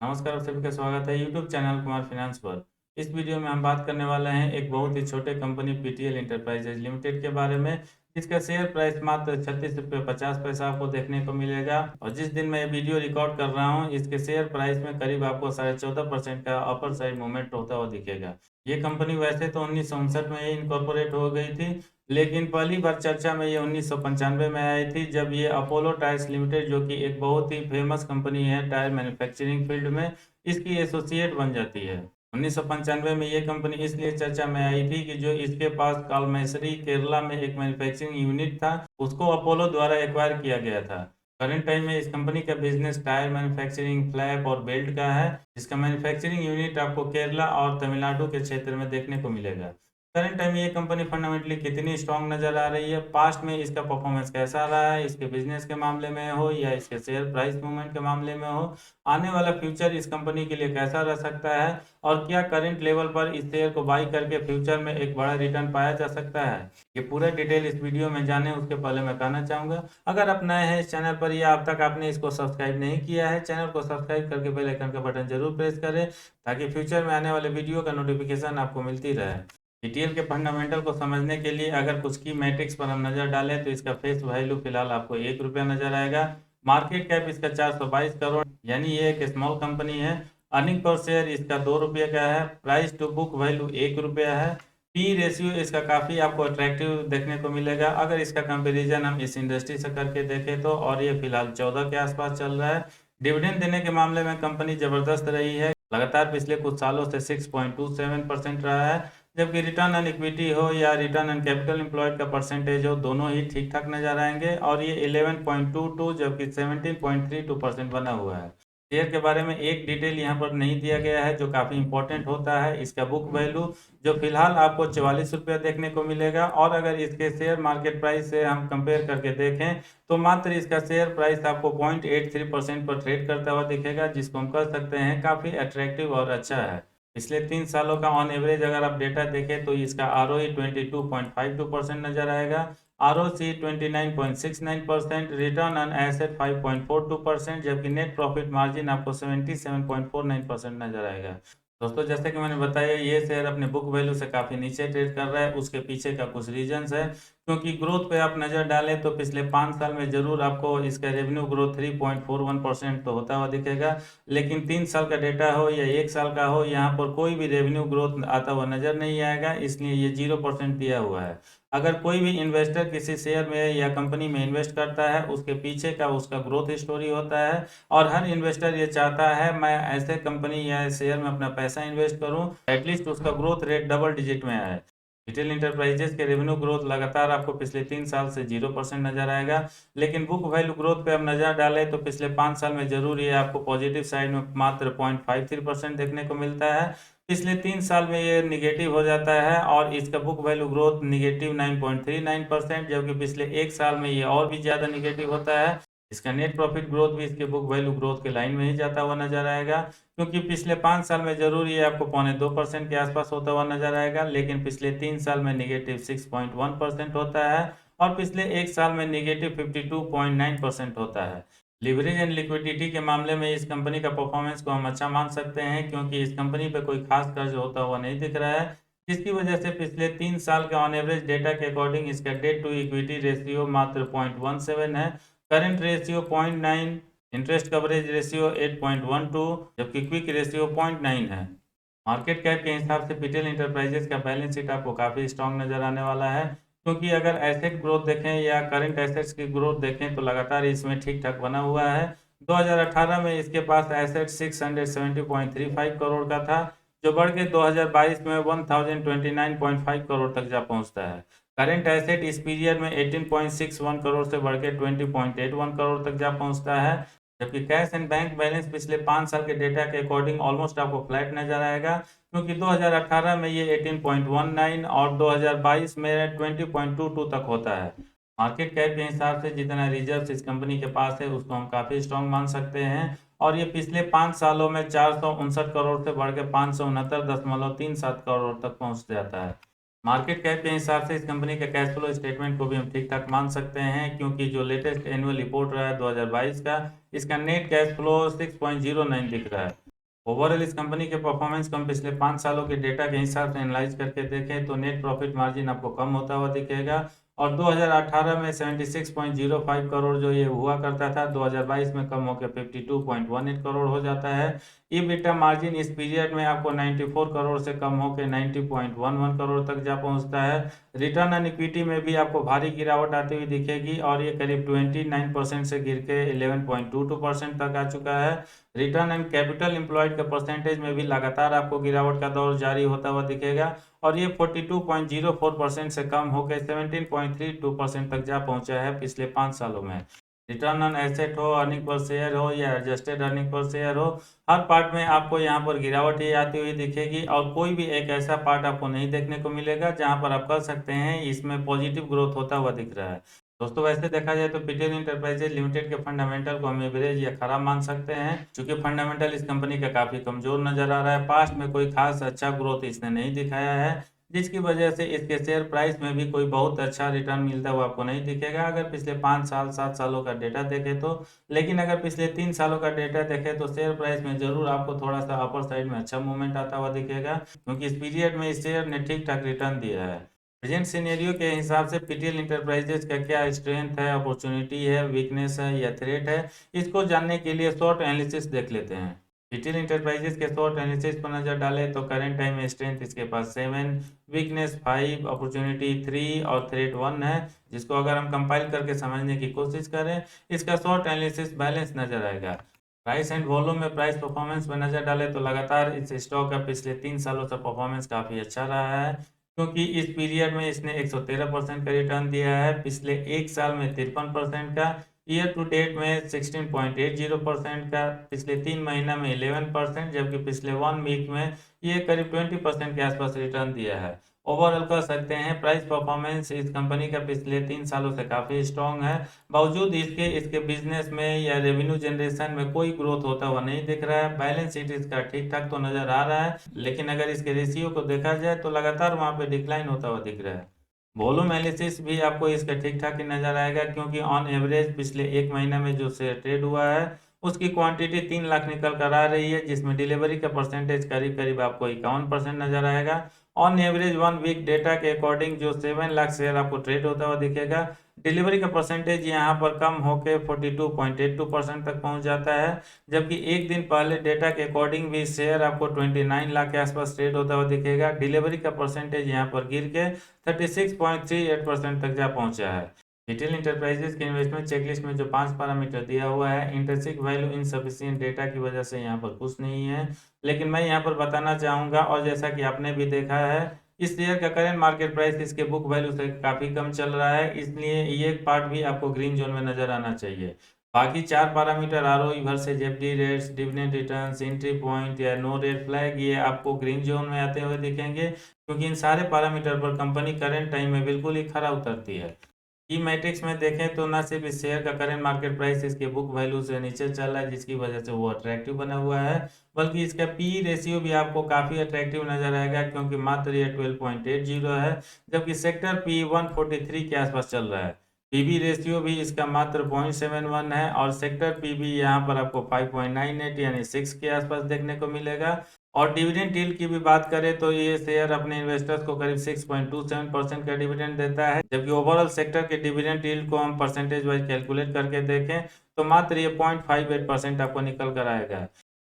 नमस्कार, आप सभी का स्वागत है यूट्यूब चैनल कुमार फाइनेंस पर। इस वीडियो में हम बात करने वाले हैं एक बहुत ही छोटे कंपनी पीटीएल इंटरप्राइजेज लिमिटेड के बारे में, जिसका शेयर प्राइस मात्र 36 रुपये 50 पैसा आपको देखने को मिलेगा। और जिस दिन मैं ये वीडियो रिकॉर्ड कर रहा हूँ, इसके शेयर प्राइस में करीब आपको 14.5% का अपर साइड मूवमेंट होता हुआ दिखेगा। ये कंपनी वैसे तो 1959 में ही इनकॉर्पोरेट हो गई थी, लेकिन पहली बार चर्चा में ये 1995 में आई थी, जब ये अपोलो टायर्स लिमिटेड, जो कि एक बहुत ही फेमस कंपनी है टायर मैन्युफैक्चरिंग फील्ड में, इसकी एसोसिएट बन जाती है। 1995 में ये कंपनी इसलिए चर्चा में आई थी कि जो इसके पास कालमेसरी केरला में एक मैन्युफैक्चरिंग यूनिट था, उसको अपोलो द्वारा एक्वायर किया गया था। करंट टाइम में इस कंपनी का बिजनेस टायर मैन्युफैक्चरिंग, फ्लैप और बेल्ट का है, जिसका मैन्युफैक्चरिंग यूनिट आपको केरला और तमिलनाडु के क्षेत्र में देखने को मिलेगा। करंट टाइम में ये कंपनी फंडामेंटली कितनी स्ट्रांग नजर आ रही है, पास्ट में इसका परफॉर्मेंस कैसा रहा है, इसके बिजनेस के मामले में हो या इसके शेयर प्राइस मूवमेंट के मामले में हो, आने वाला फ्यूचर इस कंपनी के लिए कैसा रह सकता है, और क्या करंट लेवल पर इस शेयर को बाई करके फ्यूचर में एक बड़ा रिटर्न पाया जा सकता है, ये पूरा डिटेल इस वीडियो में जाने उसके पहले मैं कहना चाहूँगा, अगर आप नए हैं इस चैनल पर या अब तक आपने इसको सब्सक्राइब नहीं किया है, चैनल को सब्सक्राइब करके बेल आइकन का बटन जरूर प्रेस करें, ताकि फ्यूचर में आने वाले वीडियो का नोटिफिकेशन आपको मिलती रहे। ईटीएल के फंडामेंटल को समझने के लिए अगर कुछ की मैट्रिक्स पर हम नजर डालें, तो इसका फेस वैल्यू फिलहाल आपको 1 रुपया नजर आएगा। मार्केट कैप इसका 422 करोड़, यानी ये एक स्मॉल कंपनी है। अर्निंग पर शेयर इसका 2 रुपये का है। प्राइस टू बुक वैल्यू 1 रुपया है। पी रेशियो इसका काफ़ी आपको अट्रैक्टिव देखने को मिलेगा अगर इसका कंपेरिजन हम इस इंडस्ट्री से करके देखें तो, और ये फिलहाल 14 के आसपास चल रहा है। डिविडेंड देने के मामले में कंपनी जबरदस्त रही है, लगातार पिछले कुछ सालों से 6.27% रहा है, जबकि रिटर्न ऑन इक्विटी हो या रिटर्न ऑन कैपिटल एम्प्लॉयड का परसेंटेज हो, दोनों ही ठीक ठाक नजर आएंगे, और ये 11.22 जबकि 17.32% बना हुआ है। शेयर के बारे में एक डिटेल यहाँ पर नहीं दिया गया है, जो काफ़ी इंपॉर्टेंट होता है, इसका बुक वैल्यू, जो फिलहाल आपको 44 रुपया देखने को मिलेगा, और अगर इसके शेयर मार्केट प्राइस से हम कंपेयर करके देखें तो मात्र इसका शेयर प्राइस आपको 0.83% पर ट्रेड करता हुआ दिखेगा, जिसको हम कह सकते हैं काफ़ी अट्रैक्टिव और अच्छा है। पिछले 3 सालों का ऑन एवरेज अगर आप डेटा देखें तो इसका ROE 22.52% नजर आएगा, ROC 29.69%, रिटर्न ऑन एसेट 5.42%, जबकि नेट प्रॉफिट मार्जिन आपको 77.49% नजर आएगा। दोस्तों, जैसे कि मैंने बताया, ये शेयर अपने बुक वैल्यू से काफ़ी नीचे ट्रेड कर रहा है। उसके पीछे का कुछ रीजंस है, क्योंकि ग्रोथ पे आप नज़र डालें तो पिछले 5 साल में जरूर आपको इसका रेवेन्यू ग्रोथ 3.41% तो होता हुआ दिखेगा, लेकिन 3 साल का डेटा हो या 1 साल का हो, यहाँ पर कोई भी रेवेन्यू ग्रोथ आता हुआ नजर नहीं आएगा, इसलिए ये 0% दिया हुआ है। अगर कोई भी इन्वेस्टर किसी शेयर में या कंपनी में इन्वेस्ट करता है, उसके पीछे का उसका ग्रोथ स्टोरी होता है, और हर इन्वेस्टर ये चाहता है मैं ऐसे कंपनी या शेयर में अपना पैसा इन्वेस्ट करूं, एटलीस्ट उसका ग्रोथ रेट डबल डिजिट में आए। रिटेल इंटरप्राइजेस के रेवेन्यू ग्रोथ लगातार आपको पिछले 3 साल से 0% नजर आएगा, लेकिन बुक वैल्यू ग्रोथ पे हम नजर डालें तो पिछले 5 साल में जरूर ये आपको पॉजिटिव साइड में मात्र 0.53% देखने को मिलता है। पिछले 3 साल में ये निगेटिव हो जाता है, और इसका बुक वैल्यू ग्रोथ निगेटिव 9.39%, जबकि पिछले 1 साल में ये और भी ज़्यादा निगेटिव होता है। इसका नेट प्रॉफिट ग्रोथ भी इसके बुक वैल्यू ग्रोथ के लाइन में ही जाता हुआ नजर आएगा, क्योंकि पिछले 5 साल में जरूर ये आपको 0.25% के आसपास होता हुआ नजर आएगा, लेकिन पिछले 3 साल में निगेटिव 6.1% होता है, और पिछले 1 साल में निगेटिव 52.9% होता है। लिवरेज एंड लिक्विडिटी के मामले में इस कंपनी का परफॉर्मेंस को हम अच्छा मान सकते हैं, क्योंकि इस कंपनी पे कोई खास कर्ज होता हुआ नहीं दिख रहा है, जिसकी वजह से पिछले 3 साल के ऑन एवरेज डेटा के अकॉर्डिंग इसका डेट टू इक्विटी रेशियो मात्र 0.17 है, current ratio 0.9, interest coverage ratio 8.12, जबकि क्विक रेशियो 0.9 है। मार्केट कैप के हिसाब से पीटेल इंटरप्राइजेस का बैलेंस शीट आपको काफ़ी स्ट्रांग नजर आने वाला है, क्योंकि अगर एसेट ग्रोथ देखें या करंट एसेट्स की ग्रोथ देखें तो लगातार इसमें ठीक ठाक बना हुआ है। 2018 में इसके पास एसेट 670.35 करोड़ का था, जो बढ़ के 2022 में 1029.5 करोड़ तक जा पहुंचता है। करंट एसेट इस पीरियड में 18.61 करोड़ से बढ़ के 20.81 करोड़ तक जा पहुंचता है, जबकि कैश एंड बैंक बैलेंस पिछले 5 साल के डेटा के अकॉर्डिंग ऑलमोस्ट आपको फ्लैट नजर आएगा, क्योंकि 2018 में ये 18.19 और 2022 में 20.22 तक होता है। मार्केट कैप के हिसाब से जितना रिजर्व इस कंपनी के पास है, उसको हम काफ़ी स्ट्रॉन्ग मान सकते हैं, और ये पिछले 5 सालों में 459 करोड़ से बढ़ के 569.37 करोड़ तक पहुंच जाता है। मार्केट कैप के हिसाब से इस कंपनी के कैश फ्लो स्टेटमेंट को भी हम ठीक ठाक मान सकते हैं, क्योंकि जो लेटेस्ट एनुअल रिपोर्ट रहा है 2022 का, इसका नेट कैश फ्लो 6.09 दिख रहा है। ओवरऑल इस कंपनी के परफॉर्मेंस को हम पिछले 5 सालों के डेटा के हिसाब से एनालाइज करके देखें तो नेट प्रॉफिट मार्जिन आपको कम होता हुआ दिखेगा और 2018 में 76.05 करोड़ जो ये हुआ करता था 2022 में कम होकर 52.18 करोड़ हो जाता है। ईबिटा मार्जिन इस पीरियड में आपको 94 करोड़ से कम होकर 90.11 करोड़ तक जा पहुंचता है। रिटर्न ऑन इक्विटी में भी आपको भारी गिरावट आती हुई दिखेगी और ये करीब 29% से गिर के 11.22% तक आ चुका है। रिटर्न एंड कैपिटल एम्प्लॉयड के परसेंटेज में भी लगातार आपको गिरावट का दौर जारी होता हुआ दिखेगा और ये 42.04% से कम होकर 17.32% तक जा पहुंचा है पिछले 5 सालों में। रिटर्न ऑन एसेट हो, अर्निंग पर शेयर हो या एडजस्टेड अर्निंग पर शेयर हो, हर पार्ट में आपको यहाँ पर गिरावट ही आती हुई दिखेगी और कोई भी एक ऐसा पार्ट आपको नहीं देखने को मिलेगा जहाँ पर आप कह सकते हैं इसमें पॉजिटिव ग्रोथ होता हुआ दिख रहा है। दोस्तों वैसे देखा जाए तो पीटीएल इंटरप्राइजेज लिमिटेड के फंडामेंटल को हम एवरेज या खराब मान सकते हैं क्योंकि फंडामेंटल इस कंपनी का काफी कमजोर नजर आ रहा है। पास्ट में कोई खास अच्छा ग्रोथ इसने नहीं दिखाया है जिसकी वजह से इसके शेयर प्राइस में भी कोई बहुत अच्छा रिटर्न मिलता हुआ आपको नहीं दिखेगा अगर पिछले 5 साल 7 सालों का डेटा देखें तो। लेकिन अगर पिछले 3 सालों का डेटा देखें तो शेयर प्राइस में जरूर आपको थोड़ा सा अपर साइड में अच्छा मूवमेंट आता हुआ दिखेगा क्योंकि इस पीरियड में इस शेयर ने ठीक ठाक रिटर्न दिया है। प्रेजेंट सिनेरियो के हिसाब से पीटीएल इंटरप्राइजेज का क्या स्ट्रेंथ है, अपॉर्चुनिटी है, वीकनेस है या थ्रेट है, इसको जानने के लिए शॉर्ट एनालिसिस देख लेते हैं। पीटीएल इंटरप्राइजेज के शॉर्ट एनालिसिस पर नजर डालें तो करंट टाइम में स्ट्रेंथ इसके पास 7, वीकनेस 5, अपॉर्चुनिटी 3 और थ्रेट 1 है जिसको अगर हम कंपाइल करके समझने की कोशिश करें इसका शॉर्ट एनालिसिस बैलेंस नजर आएगा। प्राइस एंड वॉल्यूम में प्राइस परफॉर्मेंस पर नजर डालें तो लगातार इस स्टॉक का पिछले 3 सालों से परफॉर्मेंस काफी अच्छा रहा है क्योंकि इस पीरियड में इसने 113% का रिटर्न दिया है, पिछले एक साल में 53% का, ईयर टू डेट में 16.80% का, पिछले 3 महीना में 11%, जबकि पिछले 1 वीक में ये करीब 20% के आसपास रिटर्न दिया है। ओवरऑल कह सकते हैं प्राइस परफॉर्मेंस इस कंपनी का पिछले 3 सालों से काफी स्ट्रांग है। बावजूद इसके इसके बिजनेस में या रेवेन्यू जनरेशन में कोई ग्रोथ होता हुआ नहीं दिख रहा है। बैलेंस शीट इसका ठीक ठाक तो नजर आ रहा है लेकिन अगर इसके रेशियो को देखा जाए तो लगातार वहां पे डिक्लाइन होता हुआ दिख रहा है। वॉल्यूम एनालिसिस भी आपको इसका ठीक ठाक ही नजर आएगा क्योंकि ऑन एवरेज पिछले एक महीना में जो शेयर ट्रेड हुआ है उसकी क्वांटिटी 3 लाख निकल कर आ रही है जिसमें डिलीवरी का परसेंटेज करीब करीब आपको 51% नजर आएगा। ऑन एवरेज 1 वीक डेटा के अकॉर्डिंग जो 7 लाख शेयर आपको ट्रेड होता हुआ दिखेगा, डिलीवरी का परसेंटेज यहाँ पर कम होकर 42.82% तक पहुंच जाता है, जबकि एक दिन पहले डेटा के अकॉर्डिंग भी शेयर आपको 29 लाख के आसपास ट्रेड होता हुआ दिखेगा, डिलीवरी का परसेंटेज यहाँ पर गिर के 36.38% तक जा पहुंचा है। रिटेल इंटरप्राइजेज के इन्वेस्टमेंट चेकलिस्ट में जो 5 पैरामीटर दिया हुआ है, इंट्रिंसिक वैल्यू इनसफिशिएंट डेटा की वजह से यहाँ पर कुछ नहीं है, लेकिन मैं यहाँ पर बताना चाहूंगा और जैसा कि आपने भी देखा है इस शेयर का करेंट मार्केट प्राइस इसके बुक वैल्यू से काफी कम चल रहा है, इसलिए ये पार्ट भी आपको ग्रीन जोन में नजर आना चाहिए। बाकी 4 parameter ROE versus FD rates, dividend returns, entry point या नो रेड फ्लैग ये आपको ग्रीन जोन में आते हुए दिखेंगे क्योंकि इन सारे पैरामीटर पर कंपनी करंट टाइम में बिल्कुल ही खरा उतरती है। की मैट्रिक्स में देखें तो न सिर्फ इस शेयर का करेंट मार्केट प्राइस इसके बुक वैल्यू से नीचे चल रहा है जिसकी वजह से वो अट्रैक्टिव बना हुआ है, बल्कि इसका पी रेशियो भी आपको काफी अट्रैक्टिव नजर आएगा क्योंकि मात्र ये 12.80 है, जबकि सेक्टर पी 143 के आसपास चल रहा है। पीबी रेशियो भी इसका मात्र 0.71 है और सेक्टर पीबी यहाँ पर आपको 5.98 यानी 6 के आसपास देखने को मिलेगा। और डिविडेंड यील्ड की भी बात करें तो ये शेयर अपने इन्वेस्टर्स को करीब 6.27% का डिविडेंड देता है, जबकि ओवरऑल सेक्टर के डिविडेंड यील्ड को हम परसेंटेज वाइज कैलकुलेट करके देखें तो मात्र ये 0.58% आपको निकल कर आएगा।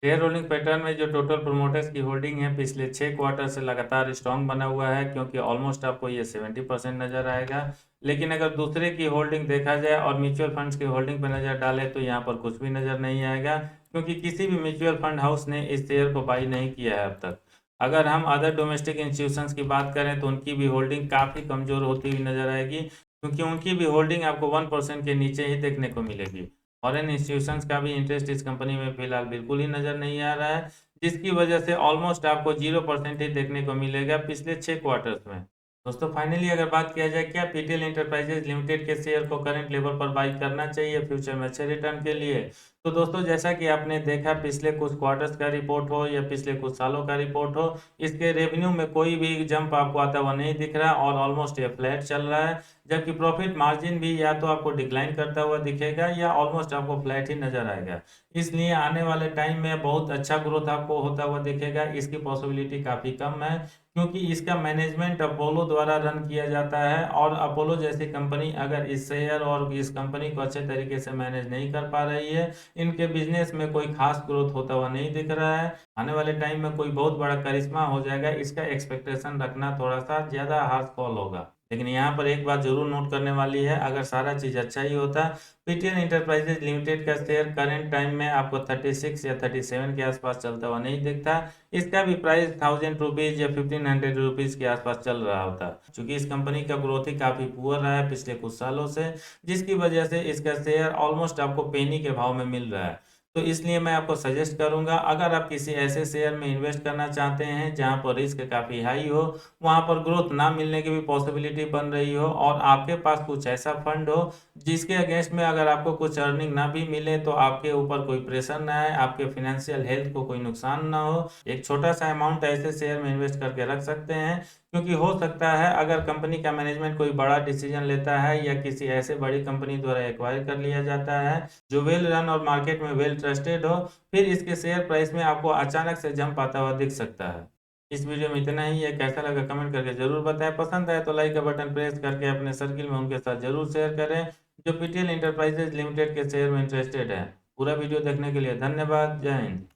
शेयर होल्डिंग पैटर्न में जो टोटल प्रोमोटर्स की होल्डिंग है पिछले 6 क्वार्टर से लगातार स्ट्रॉन्ग बना हुआ है क्योंकि ऑलमोस्ट आपको ये 70% नजर आएगा। लेकिन अगर दूसरे की होल्डिंग देखा जाए और म्यूचुअल फंड्स की होल्डिंग पर नजर डाले तो यहाँ पर कुछ भी नजर नहीं आएगा क्योंकि किसी भी म्यूचुअल फंड हाउस ने इस शेयर को बाई नहीं किया है अब तक। अगर हम अदर डोमेस्टिक इंस्टीट्यूशंस की बात करें तो उनकी भी होल्डिंग काफ़ी कमज़ोर होती हुई नजर आएगी क्योंकि उनकी भी होल्डिंग आपको 1% के नीचे ही देखने को मिलेगी। फॉरेन इंस्टीट्यूशंस का भी इंटरेस्ट इस कंपनी में फिलहाल बिल्कुल ही नज़र नहीं आ रहा है जिसकी वजह से ऑलमोस्ट आपको 0% ही देखने को मिलेगा पिछले 6 क्वार्टर्स में। दोस्तों फाइनली अगर बात किया जाए क्या पीटीएल इंटरप्राइजेज लिमिटेड के शेयर को करंट लेवल पर बाई करना चाहिए फ्यूचर में अच्छे रिटर्न के लिए, तो दोस्तों जैसा कि आपने देखा पिछले कुछ क्वार्टर्स का रिपोर्ट हो या पिछले कुछ सालों का रिपोर्ट हो, इसके रेवेन्यू में कोई भी जंप आपको आता हुआ नहीं दिख रहा और ऑलमोस्ट ये फ्लैट चल रहा है। जबकि प्रॉफिट मार्जिन भी या तो आपको डिक्लाइन करता हुआ दिखेगा या ऑलमोस्ट आपको फ्लैट ही नजर आएगा। इसलिए आने वाले टाइम में बहुत अच्छा ग्रोथ आपको होता हुआ दिखेगा। इसकी पॉसिबिलिटी काफ़ी कम है क्योंकि इसका मैनेजमेंट अपोलो द्वारा रन किया जाता है और अपोलो जैसी कंपनी अगर इस शेयर और इस कंपनी को अच्छे तरीके से मैनेज नहीं कर पा रही है, इनके बिजनेस में कोई खास ग्रोथ होता हुआ नहीं दिख रहा है। आने वाले टाइम में कोई बहुत बड़ा करिश्मा हो जाएगा, इसका एक्सपेक्टेशन रखना थोड़ा सा ज़्यादा हार्श कॉल होगा। लेकिन यहाँ पर एक बात जरूर नोट करने वाली है, अगर सारा चीज़ अच्छा ही होता, पीटीएल इंटरप्राइजेज लिमिटेड का शेयर करंट टाइम में आपको 36 या 37 के आसपास चलता हुआ नहीं दिखता। इसका भी प्राइस 1000 रुपीज़ या 1500 रुपीज़ के आसपास चल रहा होता, क्योंकि इस कंपनी का ग्रोथ ही काफ़ी पुअर रहा है पिछले कुछ सालों से, जिसकी वजह से इसका शेयर ऑलमोस्ट आपको पेनी के भाव में मिल रहा है। तो इसलिए मैं आपको सजेस्ट करूंगा, अगर आप किसी ऐसे शेयर में इन्वेस्ट करना चाहते हैं जहां पर रिस्क काफ़ी हाई हो, वहां पर ग्रोथ ना मिलने की भी पॉसिबिलिटी बन रही हो और आपके पास कुछ ऐसा फंड हो जिसके अगेंस्ट में अगर आपको कुछ अर्निंग ना भी मिले तो आपके ऊपर कोई प्रेशर ना आए, आपके फिनेंशियल हेल्थ को कोई नुकसान ना हो, एक छोटा सा अमाउंट ऐसे शेयर में इन्वेस्ट करके रख सकते हैं। क्योंकि हो सकता है अगर कंपनी का मैनेजमेंट कोई बड़ा डिसीजन लेता है या किसी ऐसे बड़ी कंपनी द्वारा एक्वायर कर लिया जाता है जो वेल रन और मार्केट में वेल ट्रस्टेड हो, फिर इसके शेयर प्राइस में आपको अचानक से जंप आता हुआ दिख सकता है। इस वीडियो में इतना ही है, कैसा लगा कमेंट करके जरूर बताएं, पसंद आए तो लाइक का बटन प्रेस करके अपने सर्किल में उनके साथ जरूर शेयर करें जो पीटीएल इंटरप्राइजेज लिमिटेड के शेयर में इंटरेस्टेड है। पूरा वीडियो देखने के लिए धन्यवाद। जय हिंद।